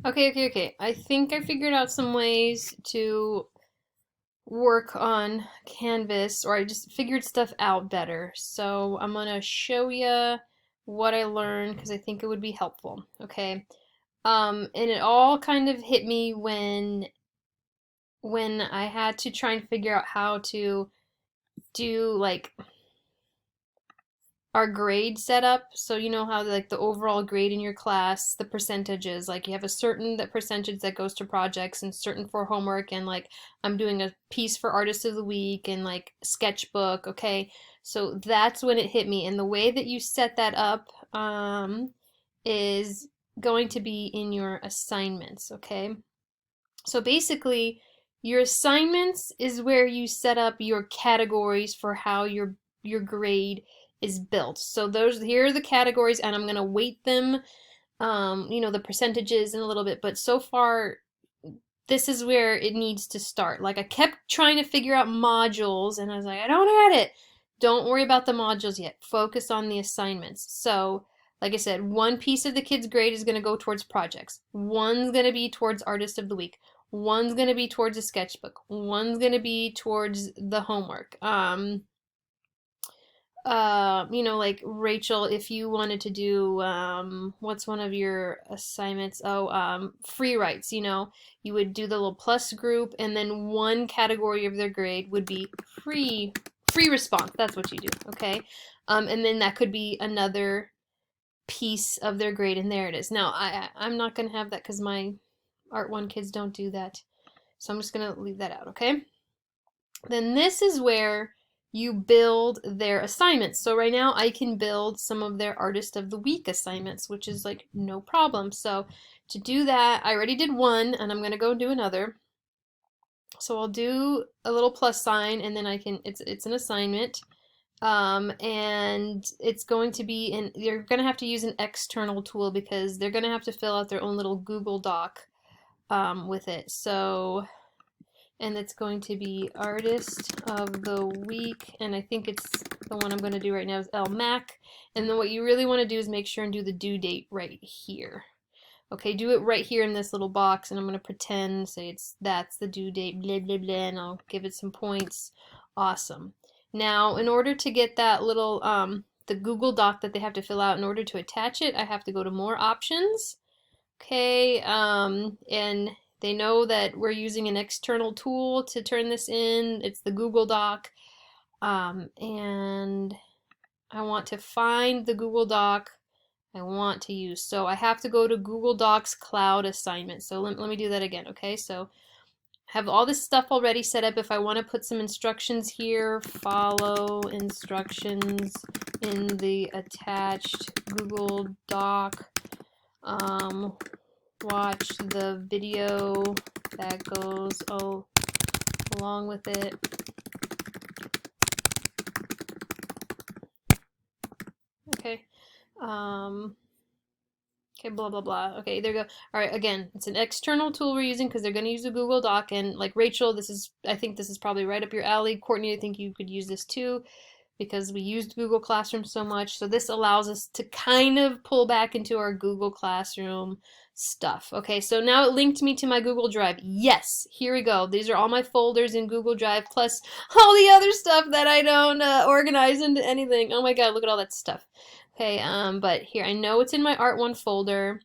Okay. I think I figured out some ways to work on Canvas, or I just figured stuff out better. So I'm gonna show you what I learned because I think it would be helpful. Okay. And it all kind of hit me when I had to try and figure out how to do like our grade setup. So you know how like the overall grade in your class, the percentages, like you have a certain that percentage that goes to projects and certain for homework, and like I'm doing a piece for artist of the week and like sketchbook, okay? So that's when it hit me. And the way that you set that up is going to be in your assignments, okay? So basically, your assignments is where you set up your categories for how your grade is built. So those here are the categories, and I'm gonna weight them, the percentages in a little bit. But so far, this is where it needs to start. Like I kept trying to figure out modules, and I was like, I don't have it. Don't worry about the modules yet. Focus on the assignments. So, like I said, one piece of the kid's grade is going to go towards projects. One's going to be towards artist of the week. One's going to be towards a sketchbook. One's going to be towards the homework. Like Rachel, if you wanted to do, what's one of your assignments? Oh, free writes, you would do the little plus group, and then one category of their grade would be free response. That's what you do, okay? And then that could be another piece of their grade, and there it is. Now, I'm not gonna have that because my Art 1 kids don't do that. So I'm just gonna leave that out, okay? Then this is where you build their assignments. So right now I can build some of their Artist of the Week assignments, which is like no problem. So to do that, I already did one, and I'm gonna go do another. So I'll do a little plus sign, and then it's an assignment. And it's going to be you're gonna have to use an external tool because they're gonna have to fill out their own little Google Doc with it. So, and it's going to be Artist of the Week, and I think it's the one I'm going to do right now is L Mac. And then what you really want to do is make sure and do the due date right here. Okay, do it right here in this little box, and I'm going to pretend, say that's the due date, blah, blah, blah, and I'll give it some points. Awesome. Now, in order to get that little, the Google Doc that they have to fill out, in order to attach it, I have to go to More Options. Okay, and they know that we're using an external tool to turn this in. It's the Google Doc. And I want to find the Google Doc I want to use. So I have to go to Google Docs Cloud Assignment. So let me do that again, okay? So have all this stuff already set up. If I want to put some instructions here, follow instructions in the attached Google Doc. Watch the video that goes along with it. Okay. Okay, blah, blah, blah. Okay, there you go. All right, again, it's an external tool we're using because they're going to use a Google Doc. And like Rachel, I think this is probably right up your alley. Courtney, I think you could use this too because we used Google Classroom so much. So this allows us to kind of pull back into our Google Classroom stuff. Okay, so now it linked me to my Google Drive. Yes, here we go. These are all my folders in Google Drive, plus all the other stuff that I don't organize into anything. Oh my God, look at all that stuff. Okay, but here, I know it's in my Art 1 folder.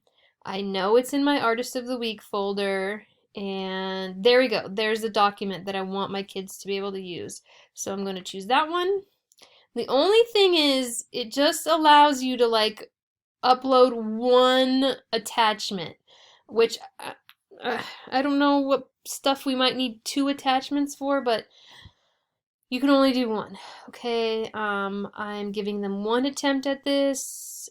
I know it's in my Artist of the Week folder. And there we go. There's the document that I want my kids to be able to use. So I'm going to choose that one. The only thing is, it just allows you to like upload one attachment, which I don't know what stuff we might need two attachments for, but you can only do one. Okay, I'm giving them one attempt at this.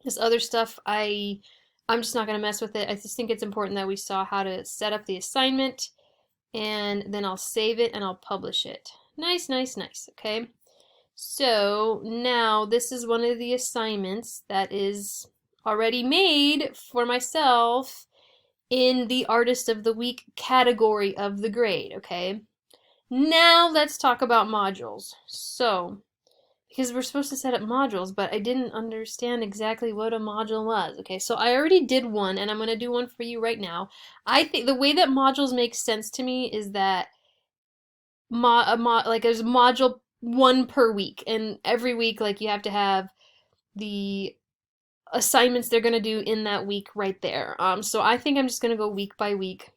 This other stuff, I'm just not going to mess with it. I just think it's important that we saw how to set up the assignment, and then I'll save it and I'll publish it. Nice, nice, nice. Okay. So now this is one of the assignments that is already made for myself in the Artist of the Week category of the grade, okay? Now let's talk about modules. So because we're supposed to set up modules, but I didn't understand exactly what a module was. Okay, so I already did one, and I'm going to do one for you right now. I think the way that modules make sense to me is that like there's a module one per week, and every week like you have to have the assignments they're going to do in that week right there. So I think I'm just going to go week by week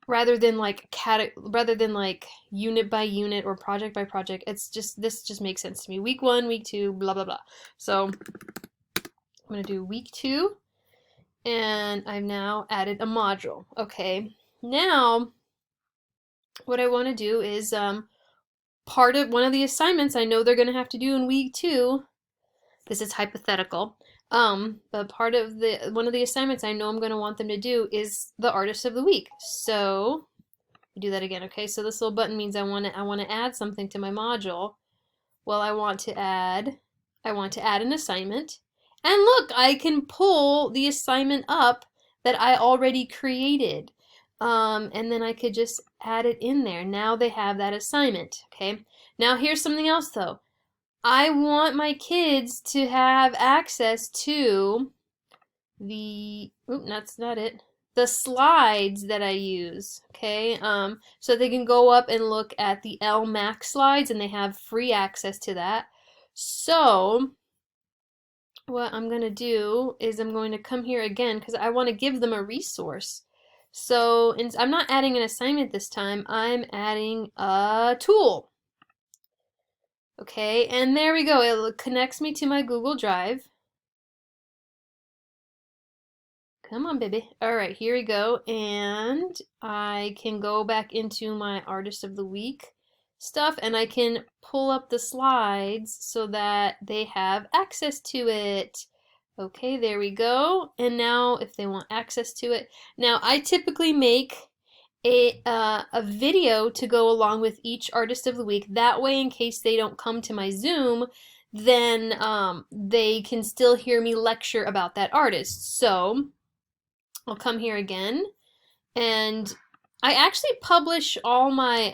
rather than like unit by unit or project by project. It's just this just makes sense to me. Week 1, week 2, blah blah blah. So I'm going to do week 2, and I've now added a module. Okay. Now what I want to do is part of one of the assignments I know they're going to have to do in week 2. This is hypothetical. But part of the one of the assignments I know I'm going to want them to do is the artist of the week. So do that again. Okay, so this little button means I want to add something to my module. Well, I want to add an assignment. And look, I can pull the assignment up that I already created. And then I could just add it in there. Now they have that assignment. Okay. Now here's something else though. I want my kids to have access to that's not it. The slides that I use, okay? So they can go up and look at the LMAX slides, and they have free access to that. So what I'm gonna do is I'm going to come here again because I want to give them a resource. So I'm not adding an assignment this time. I'm adding a tool. Okay, and there we go. It connects me to my Google Drive. Come on, baby. All right, here we go. And I can go back into my Artist of the Week stuff, and I can pull up the slides so that they have access to it. Okay, there we go. And now if they want access to it, now I typically make a video to go along with each Artist of the Week. That way, in case they don't come to my Zoom, then they can still hear me lecture about that artist. So I'll come here again, and I actually publish all my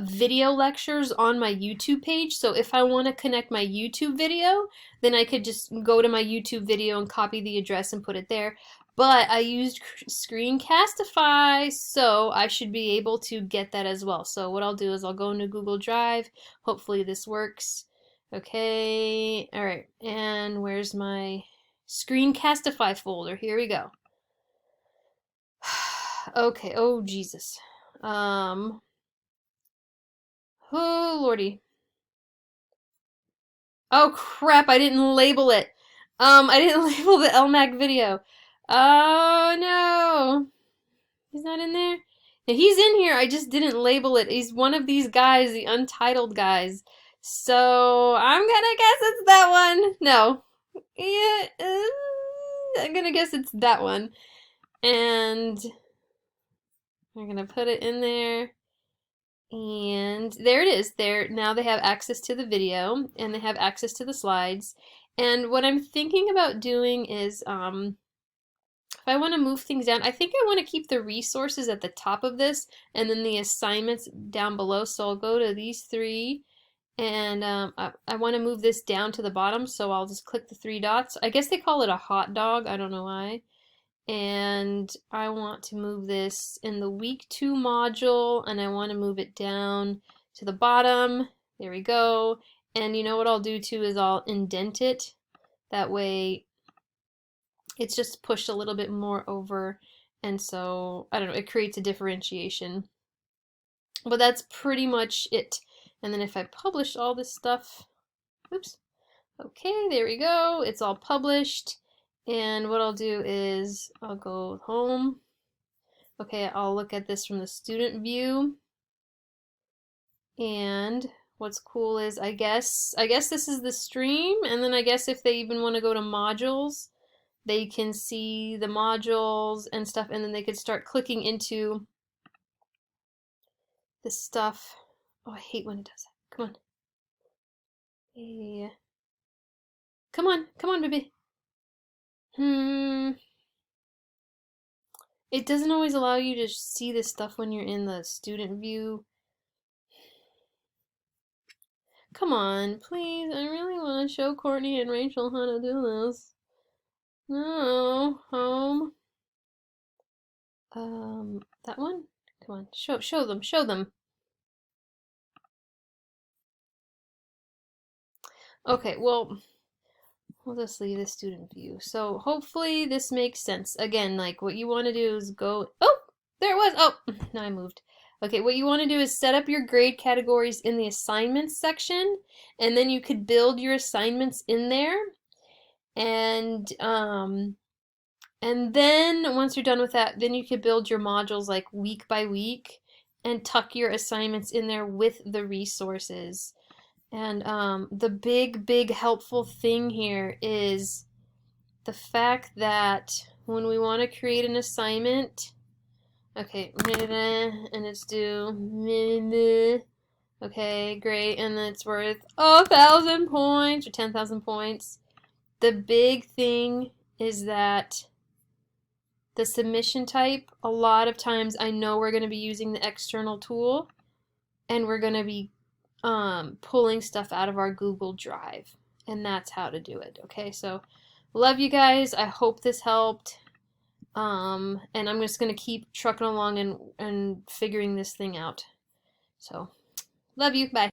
video lectures on my YouTube page. So if I want to connect my YouTube video, then I could just go to my YouTube video and copy the address and put it there. But I used Screencastify, so I should be able to get that as well. So what I'll do is I'll go into Google Drive. Hopefully this works. Okay, all right, and where's my Screencastify folder? Here we go. Okay, oh Jesus. Oh lordy. Oh crap, I didn't label it. I didn't label the LMAC video. Oh no. He's not in there? Now, he's in here, I just didn't label it. He's one of these guys, the untitled guys. So I'm gonna guess it's that one. No. Yeah, I'm gonna guess it's that one. And we're gonna put it in there. And there it is. There now they have access to the video, and they have access to the slides. And what I'm thinking about doing is if I want to move things down, I think I want to keep the resources at the top of this and then the assignments down below. So I'll go to these 3, and I want to move this down to the bottom, so I'll just click the 3 dots. I guess they call it a hot dog. I don't know why. And I want to move this in the week 2 module, and I want to move it down to the bottom. There we go. And you know what I'll do too is I'll indent it. That way it's just pushed a little bit more over, and so I don't know, it creates a differentiation. But that's pretty much it. And then if I publish all this stuff, oops, okay, there we go. It's all published. And what I'll do is I'll go home. Okay, I'll look at this from the student view. And what's cool is I guess this is the stream, and then I guess if they even want to go to modules, they can see the modules and stuff, and then they could start clicking into this stuff. Oh, I hate when it does that. Come on. Yeah. Come on, baby. It doesn't always allow you to see this stuff when you're in the student view. Come on, please. I really want to show Courtney and Rachel how to do this. No, home. That one? Come on, show them, show them. Okay, well, we'll just leave the student view. So hopefully this makes sense. Again, like what you want to do is go, oh, there it was. Oh, now I moved. Okay, what you want to do is set up your grade categories in the assignments section, and then you could build your assignments in there. And then once you're done with that, then you could build your modules like week by week and tuck your assignments in there with the resources. And the big helpful thing here is the fact that when we want to create an assignment, okay, and it's due, okay, great, and it's worth 1,000 points or 10,000 points. The big thing is that the submission type, a lot of times I know we're going to be using the external tool and we're going to be pulling stuff out of our Google Drive, and that's how to do it. Okay, so love you guys. I hope this helped. And I'm just gonna keep trucking along and figuring this thing out. So love you. Bye.